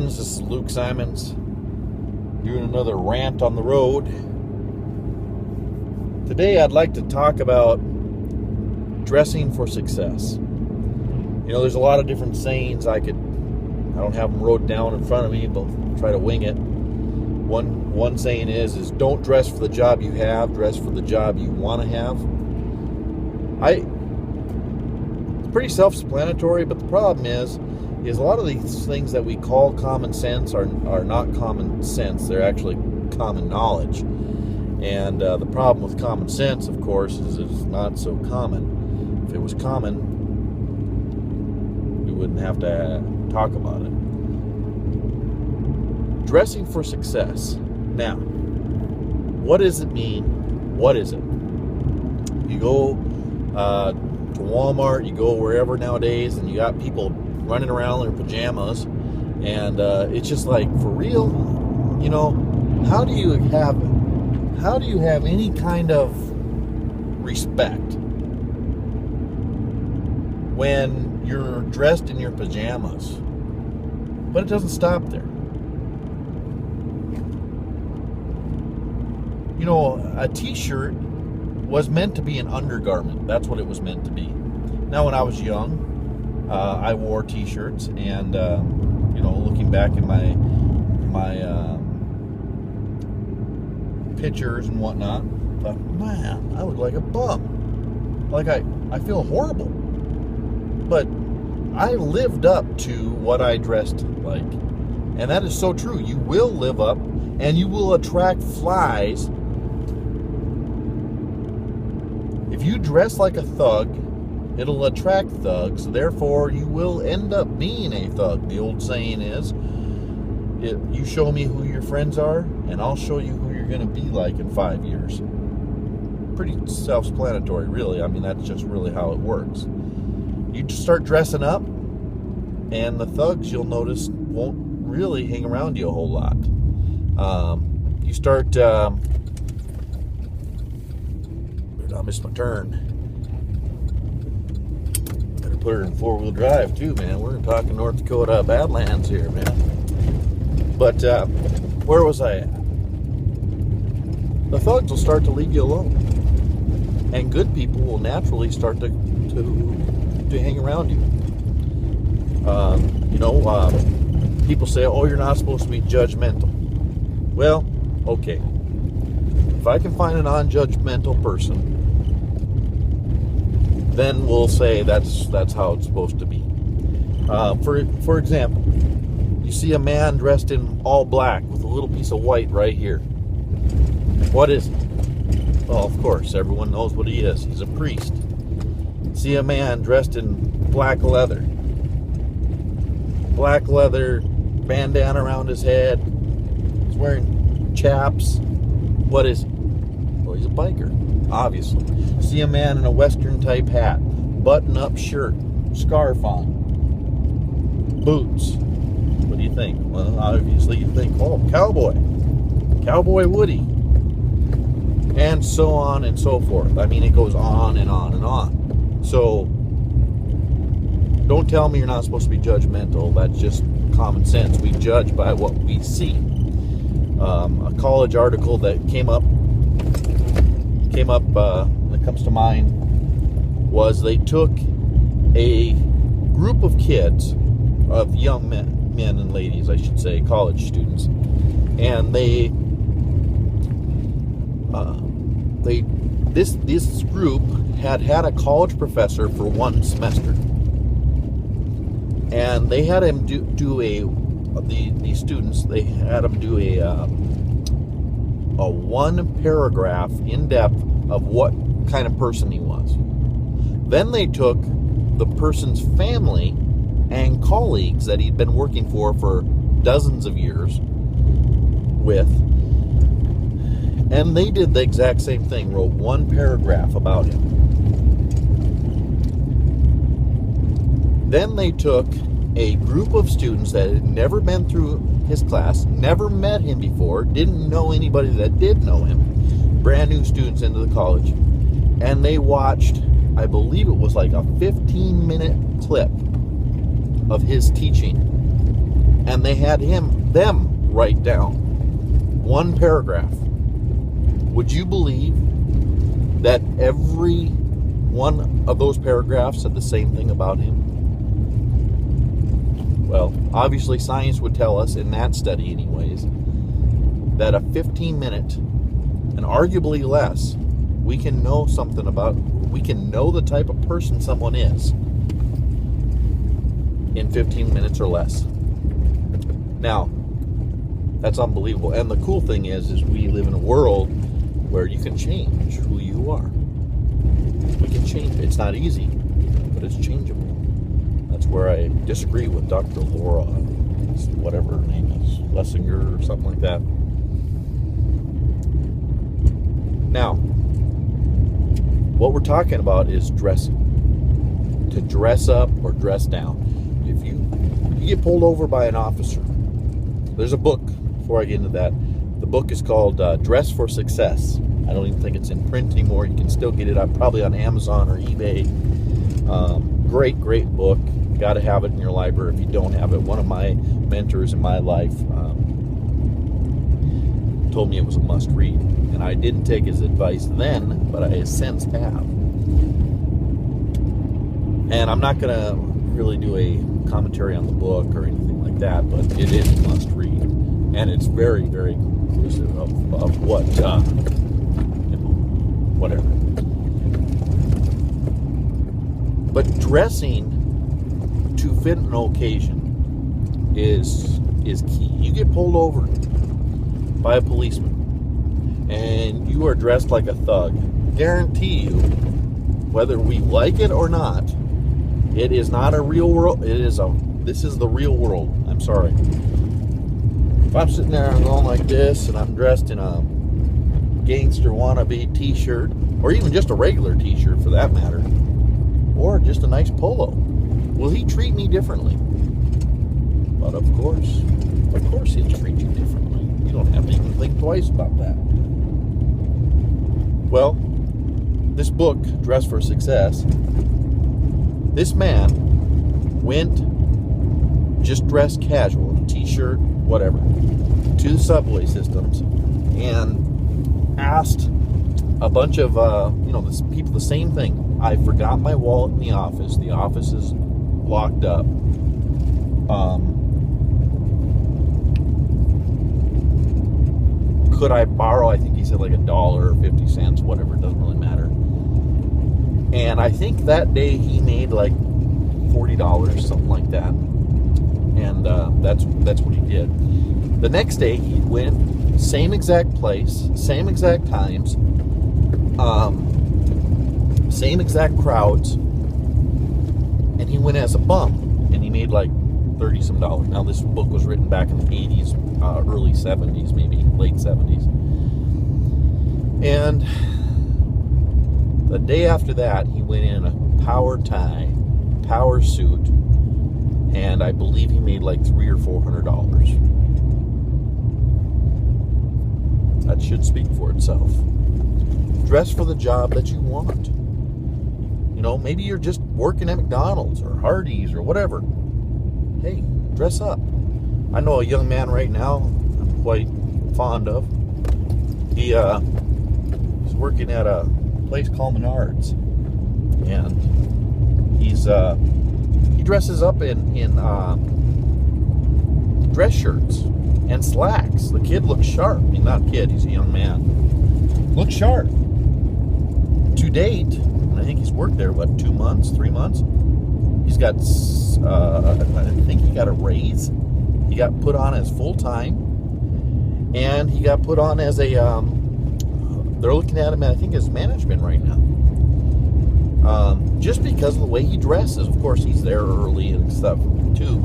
This is Luke Simons doing another rant on the road. Today I'd like to talk about dressing for success. You know, there's a lot of different sayings. I don't have them wrote down in front of me, but I'll try to wing it. One saying is don't dress for the job you have, dress for the job you want to have. It's pretty self-explanatory, but the problem is a lot of these things that we call common sense are not common sense. They're actually common knowledge. And the problem with common sense, of course, is it's not so common. If it was common, we wouldn't have to talk about it. Dressing for success. Now, what does it mean? What is it? You go to Walmart, you go wherever nowadays, and you got people running around in their pajamas, and it's just like, for real, you know, how do you have any kind of respect when you're dressed in your pajamas? But it doesn't stop there. You know, a t-shirt was meant to be an undergarment. That's what it was meant to be. Now, when I was young, I wore t-shirts, and you know, looking back in my pictures and whatnot, I thought, man, I look like a bum. Like I feel horrible. But I lived up to what I dressed like, and that is so true. You will live up, and you will attract flies. If you dress like a thug, it'll attract thugs, therefore you will end up being a thug. The old saying is, you show me who your friends are, and I'll show you who you're going to be like in 5 years. Pretty self-explanatory, really. I mean, that's just really how it works. You just start dressing up, and the thugs, you'll notice, won't really hang around you a whole lot. You start... I missed my turn. Put her in four-wheel drive too, man. We're talking North Dakota Badlands here, man. But where was I at? The thugs will start to leave you alone, and good people will naturally start to hang around you. You know, people say, "Oh, you're not supposed to be judgmental." Well, okay. If I can find a non-judgmental person, then we'll say that's how it's supposed to be. For example, you see a man dressed in all black with a little piece of white right here. What is it? Well, of course, everyone knows what he is. He's a priest. See a man dressed in black leather, bandana around his head. He's wearing chaps. What is he? Well, he's a biker, obviously. See a man in a Western type hat, button-up shirt, scarf on, boots. What do you think? Well, obviously you think, oh, Cowboy Woody, and so on and so forth. I mean, it goes on and on and on. So don't tell me you're not supposed to be judgmental. That's just common sense. We judge by what we see. A college article that came up that comes to mind was they took a group of kids, of young men and ladies, I should say, college students, and this group had a college professor for one semester, and they had him the students, they had him do a one paragraph in depth of what kind of person he was. Then they took the person's family and colleagues that he'd been working for dozens of years with, and they did the exact same thing, wrote one paragraph about him. Then they took a group of students that had never been through his class, never met him before, didn't know anybody that did know him, brand new students into the college, and they watched, I believe it was like a 15-minute clip of his teaching. and they had them write down one paragraph. Would you believe that every one of those paragraphs said the same thing about him? Well, obviously science would tell us, in that study anyways, that a 15-minute, and arguably less, we can know the type of person someone is in 15 minutes or less. Now, that's unbelievable. And the cool thing is we live in a world where you can change who you are. We can change it. It's not easy, but it's changeable. That's where I disagree with Dr. Laura, whatever her name is, Lessinger or something like that. Now, what we're talking about is dressing. To dress up or dress down. If you get pulled over by an officer, there's a book, before I get into that, the book is called Dress for Success. I don't even think it's in print anymore. You can still get it probably on Amazon or eBay. Great book. You got to have it in your library if you don't have it. One of my mentors in my life told me it was a must read. And I didn't take his advice then, but I since have. And I'm not going to really do a commentary on the book or anything like that, but it is a must read. And it's very, very inclusive of what, whatever. But dressing to fit an occasion is key. You get pulled over by a policeman and you are dressed like a thug. Guarantee you, whether we like it or not, it is not a real world. This is the real world. I'm sorry. If I'm sitting there and going like this and I'm dressed in a gangster wannabe t-shirt, or even just a regular t-shirt for that matter, or just a nice polo, will he treat me differently? But of course he'll treat you differently. You don't have to even think twice about that. Well, this book, Dress for Success, this man went just dressed casual, t-shirt, whatever, to the subway systems and asked a bunch of people the same thing. I forgot my wallet in the office. The office is locked up. Could I borrow? I think he said like $1 or 50 cents, whatever. It doesn't really matter. And I think that day he made like $40, something like that. And that's what he did. The next day he went, same exact place, same exact times, same exact crowds, and he went as a bum, and he made like $30-some. Now this book was written back in the 80s, early 70s, maybe late 70s. And the day after that, he went in a power tie, power suit, and I believe he made like $300 or $400. That should speak for itself. Dress for the job that you want. You know, maybe you're just working at McDonald's or Hardee's or whatever. Hey, dress up. I know a young man right now I'm quite fond of. He's working at a place called Menards, and he dresses up in dress shirts and slacks. The kid looks sharp. I mean, not kid, he's a young man. Looks sharp. To date, and I think he's worked there, 2 months, 3 months? He's got, I think he got a raise. He got put on as full-time, and he got put on as a, they're looking at him, I think, as management right now. Just because of the way he dresses. Of course, he's there early and stuff, too,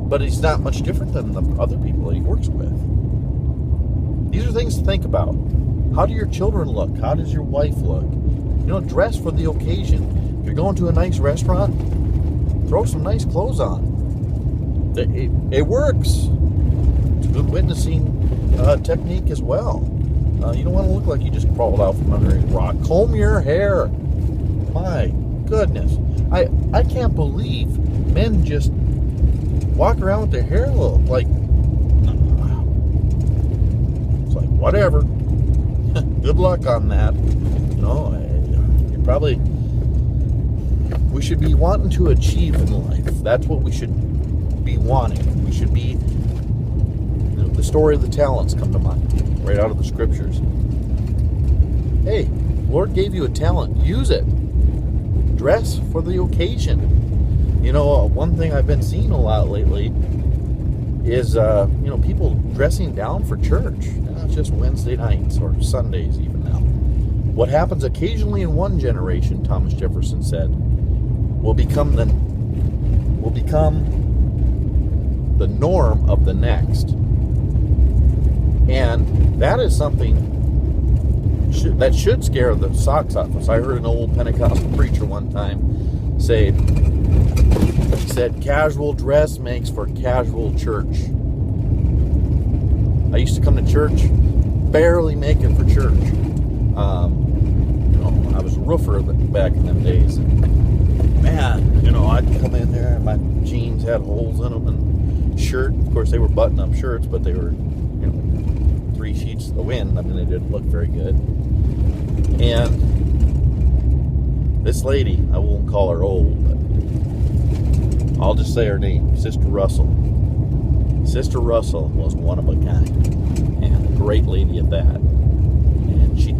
but he's not much different than the other people that he works with. These are things to think about. How do your children look? How does your wife look? You know, dress for the occasion. If you're going to a nice restaurant, throw some nice clothes on. It works. It's a good witnessing technique as well. You don't want to look like you just crawled out from under a rock. Comb your hair. My goodness. I can't believe men just walk around with their hair a little, like, it's like, whatever. Good luck on that. You probably, we should be wanting to achieve in life. That's what we should be wanting. We should be, the story of the talents come to mind, right out of the scriptures. Hey, Lord gave you a talent. Use it. Dress for the occasion. One thing I've been seeing a lot lately is, people dressing down for church. Not just Wednesday nights or Sundays even now. What happens occasionally in one generation, Thomas Jefferson said, will become the norm of the next. And that is something that should scare the socks off us. I heard an old Pentecostal preacher one time say, he said, casual dress makes for casual church. I used to come to church, barely make it for church. I was a roofer back in them days. Man, I'd come in there and my jeans had holes in them and shirt. Of course, they were button-up shirts, but they were, 3 sheets of the wind. I mean, they didn't look very good. And this lady, I won't call her old, but I'll just say her name, Sister Russell. Sister Russell was one of a kind, and a great lady at that. And she'd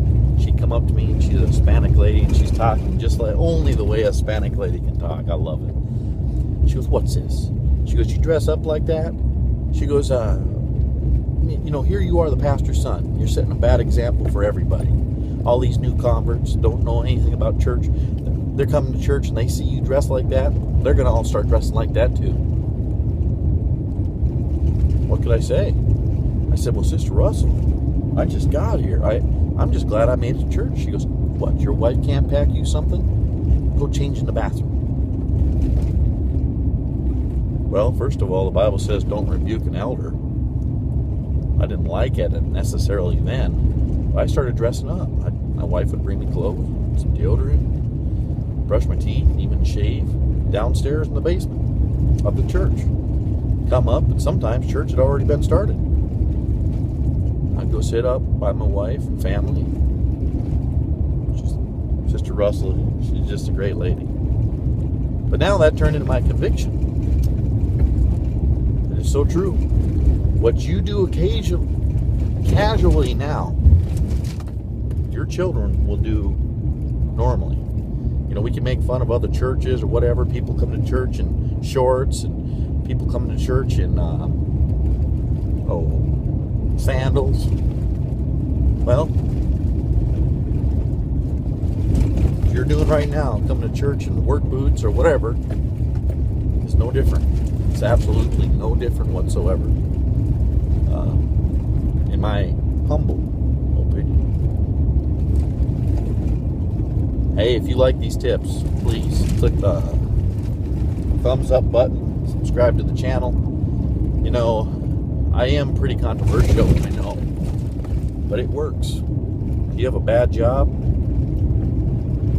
come up to me, and she's a Hispanic lady, and she's talking just like only the way a Hispanic lady can talk. I love it. She goes, "What's this?" She goes, "You dress up like that?" She goes, here you are, the pastor's son. You're setting a bad example for everybody. All these new converts don't know anything about church. They're coming to church and they see you dress like that. They're going to all start dressing like that too. What could I say? I said, "Well, Sister Russell, I just got here. I'm just glad I made it to church." She goes, "What, your wife can't pack you something? Go change in the bathroom." Well, first of all, the Bible says don't rebuke an elder. I didn't like it necessarily then. But I started dressing up. My wife would bring me clothes, some deodorant, brush my teeth, even shave downstairs in the basement of the church. Come up, and sometimes church had already been started. I'd go sit up by my wife and family. Sister Russell, she's just a great lady. But now that turned into my conviction. It is so true. What you do casually now, your children will do normally. We can make fun of other churches or whatever. People come to church in shorts, and people come to church in sandals. Well, what you're doing right now, coming to church in work boots or whatever, is no different. It's absolutely no different whatsoever. In my humble opinion. Hey, if you like these tips, please click the thumbs up button, subscribe to the channel. I am pretty controversial, I know, but it works. If you have a bad job,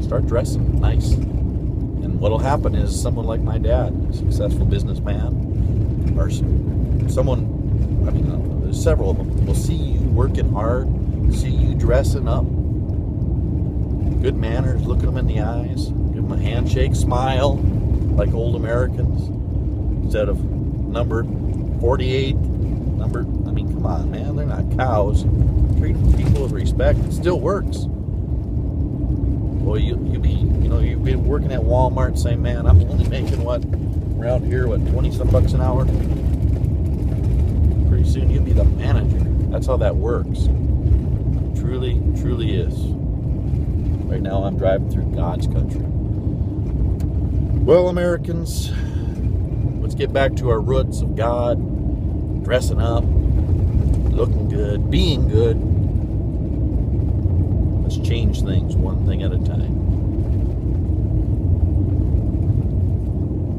start dressing nice. And what'll happen is someone like my dad, a successful businessman, or someone, there's several of them, will see you working hard, see you dressing up, good manners, look at them in the eyes, give them a handshake, smile like old Americans instead of number 48. Come on, man, they're not cows. Treat people with respect. It still works. Well, you've been working at Walmart, saying, "Man, I'm only making around here, 20 some bucks an hour." Pretty soon you'll be the manager. That's how that works. Truly, truly is. Right now I'm driving through God's country. Well, Americans, let's get back to our roots of God, dressing up, looking good, being good. Let's change things one thing at a time.